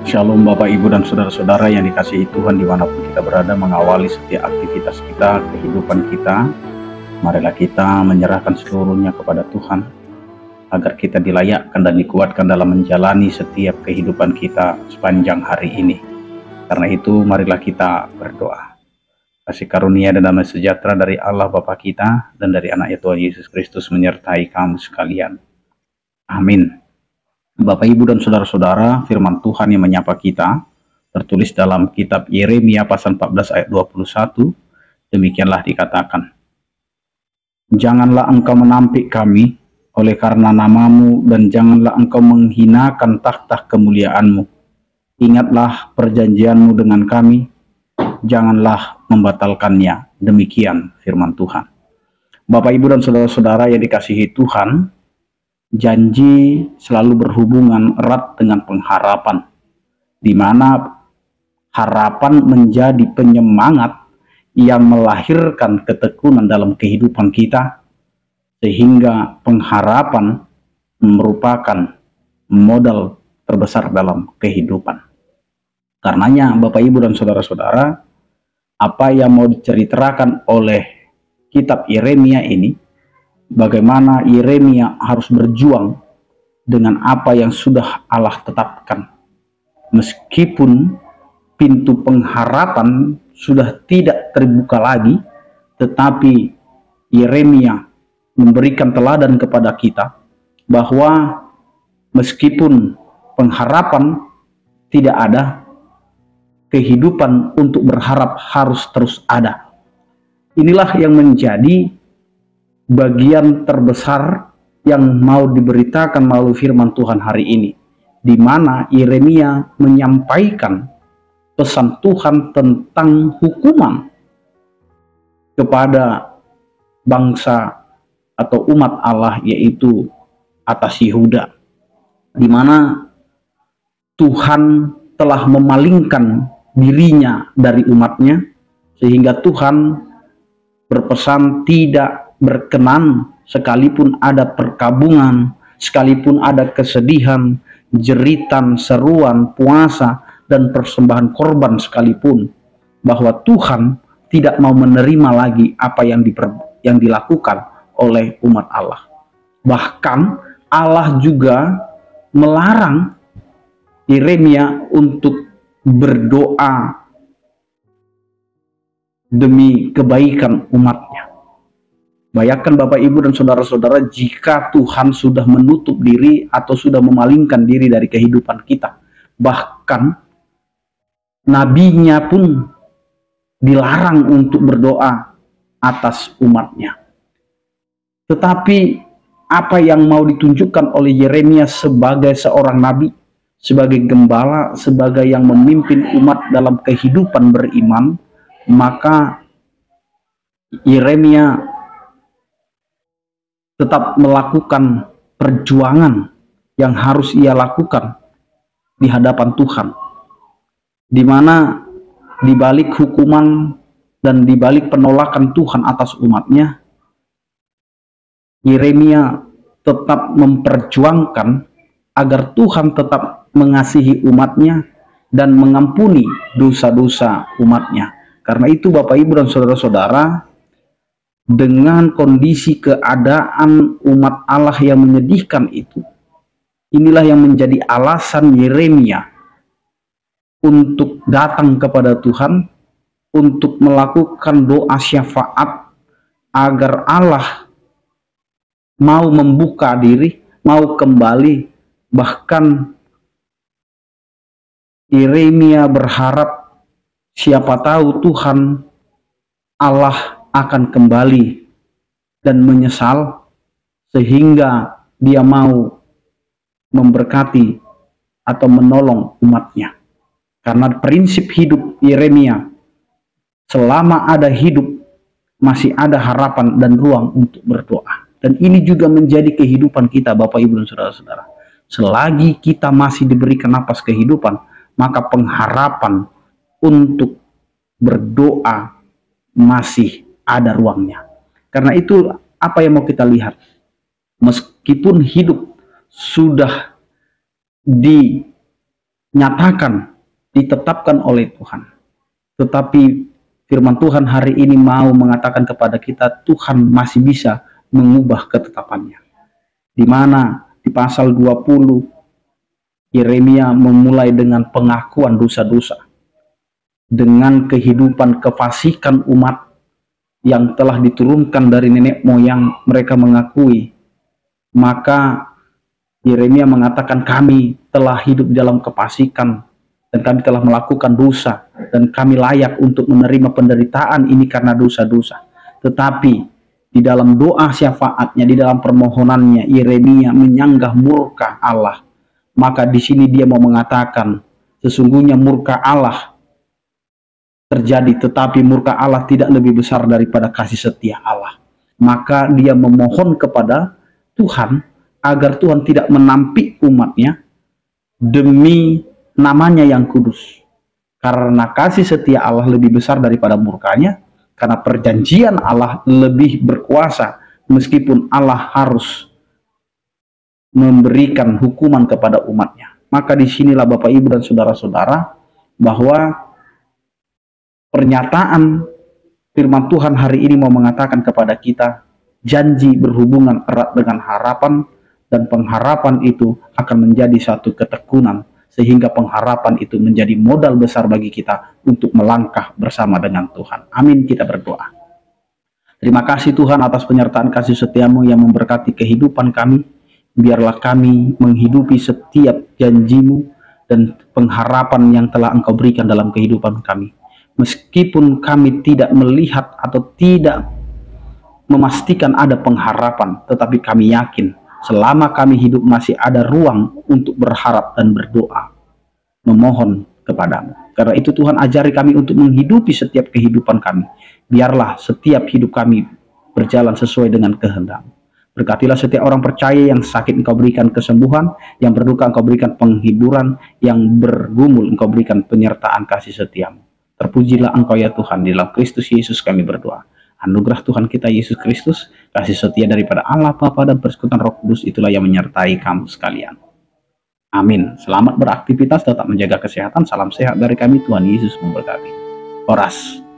Shalom Bapak Ibu dan Saudara-saudara yang dikasihi Tuhan dimanapun kita berada, mengawali setiap aktivitas kita, kehidupan kita. Marilah kita menyerahkan seluruhnya kepada Tuhan, agar kita dilayakkan dan dikuatkan dalam menjalani setiap kehidupan kita sepanjang hari ini. Karena itu marilah kita berdoa. Kasih karunia dan damai sejahtera dari Allah Bapa kita dan dari anaknya Tuhan Yesus Kristus menyertai kamu sekalian. Amin. Bapak Ibu dan Saudara-saudara, firman Tuhan yang menyapa kita tertulis dalam kitab Yeremia pasal 14 ayat 21. Demikianlah dikatakan, "Janganlah engkau menampik kami oleh karena namamu, dan janganlah engkau menghinakan takhta kemuliaanmu. Ingatlah perjanjianmu dengan kami, janganlah membatalkannya." Demikian firman Tuhan. Bapak Ibu dan Saudara-saudara yang dikasihi Tuhan, janji selalu berhubungan erat dengan pengharapan, di mana harapan menjadi penyemangat yang melahirkan ketekunan dalam kehidupan kita, sehingga pengharapan merupakan modal terbesar dalam kehidupan. Karenanya Bapak Ibu dan Saudara-saudara, apa yang mau diceritakan oleh kitab Yeremia ini, bagaimana Yeremia harus berjuang dengan apa yang sudah Allah tetapkan. Meskipun pintu pengharapan sudah tidak terbuka lagi, tetapi Yeremia memberikan teladan kepada kita bahwa meskipun pengharapan tidak ada, kehidupan untuk berharap harus terus ada. Inilah yang menjadi bagian terbesar yang mau diberitakan melalui firman Tuhan hari ini, di mana Yeremia menyampaikan pesan Tuhan tentang hukuman kepada bangsa atau umat Allah, yaitu atas Yehuda, di mana Tuhan telah memalingkan dirinya dari umatnya, sehingga Tuhan berpesan tidak berkenan sekalipun ada perkabungan, sekalipun ada kesedihan, jeritan, seruan, puasa, dan persembahan korban sekalipun, bahwa Tuhan tidak mau menerima lagi apa yang dilakukan oleh umat Allah. Bahkan Allah juga melarang Yeremia untuk berdoa demi kebaikan umatnya. Bayangkan Bapak Ibu dan Saudara-saudara, jika Tuhan sudah menutup diri atau sudah memalingkan diri dari kehidupan kita, bahkan nabinya pun dilarang untuk berdoa atas umatnya. Tetapi apa yang mau ditunjukkan oleh Yeremia sebagai seorang nabi, sebagai gembala, sebagai yang memimpin umat dalam kehidupan beriman, maka Yeremia tetap melakukan perjuangan yang harus ia lakukan di hadapan Tuhan, di mana di balik hukuman dan di balik penolakan Tuhan atas umatnya, Yeremia tetap memperjuangkan agar Tuhan tetap mengasihi umatnya dan mengampuni dosa-dosa umatnya. Karena itu Bapak Ibu dan Saudara-saudara, dengan kondisi keadaan umat Allah yang menyedihkan itu, inilah yang menjadi alasan Yeremia untuk datang kepada Tuhan, untuk melakukan doa syafaat agar Allah mau membuka diri, mau kembali. Bahkan Yeremia berharap, siapa tahu Tuhan Allah akan kembali dan menyesal, sehingga dia mau memberkati atau menolong umatnya. Karena prinsip hidup Yeremia, selama ada hidup masih ada harapan dan ruang untuk berdoa. Dan ini juga menjadi kehidupan kita Bapak Ibu dan Saudara-saudara. Selagi kita masih diberikan napas kehidupan, maka pengharapan untuk berdoa masih ada ruangnya. Karena itu apa yang mau kita lihat? Meskipun hidup sudah dinyatakan, ditetapkan oleh Tuhan. Tetapi firman Tuhan hari ini mau mengatakan kepada kita, Tuhan masih bisa mengubah ketetapannya. Di mana di pasal 20 Yeremia memulai dengan pengakuan dosa-dosa, dengan kehidupan kefasikan umat yang telah diturunkan dari nenek moyang mereka mengakui. Maka Yeremia mengatakan, kami telah hidup dalam kefasikan dan kami telah melakukan dosa dan kami layak untuk menerima penderitaan ini karena dosa-dosa. Tetapi di dalam doa syafaatnya, di dalam permohonannya, Yeremia menyanggah murka Allah. Maka di sini dia mau mengatakan, sesungguhnya murka Allah terjadi, tetapi murka Allah tidak lebih besar daripada kasih setia Allah. Maka dia memohon kepada Tuhan agar Tuhan tidak menampik umatnya demi namanya yang kudus. Karena kasih setia Allah lebih besar daripada murkanya, karena perjanjian Allah lebih berkuasa, meskipun Allah harus memberikan hukuman kepada umatnya. Maka disinilah Bapak Ibu dan saudara-saudara, bahwa pernyataan firman Tuhan hari ini mau mengatakan kepada kita, janji berhubungan erat dengan harapan, dan pengharapan itu akan menjadi satu ketekunan, sehingga pengharapan itu menjadi modal besar bagi kita untuk melangkah bersama dengan Tuhan. Amin, kita berdoa. Terima kasih Tuhan atas penyertaan kasih setiamu yang memberkati kehidupan kami. Biarlah kami menghidupi setiap janjimu dan pengharapan yang telah Engkau berikan dalam kehidupan kami. Meskipun kami tidak melihat atau tidak memastikan ada pengharapan, tetapi kami yakin selama kami hidup masih ada ruang untuk berharap dan berdoa, memohon kepadamu. Karena itu Tuhan, ajari kami untuk menghidupi setiap kehidupan kami. Biarlah setiap hidup kami berjalan sesuai dengan kehendak-Mu. Berkatilah setiap orang percaya yang sakit, Engkau berikan kesembuhan, yang berduka Engkau berikan penghiburan, yang bergumul Engkau berikan penyertaan kasih setiamu. Terpujilah Engkau ya Tuhan, di dalam Kristus Yesus kami berdoa. Anugerah Tuhan kita Yesus Kristus, kasih setia daripada Allah Bapa dan persekutuan Roh Kudus itulah yang menyertai kamu sekalian. Amin. Selamat beraktivitas, tetap menjaga kesehatan. Salam sehat dari kami, Tuhan Yesus memberkati. Horas.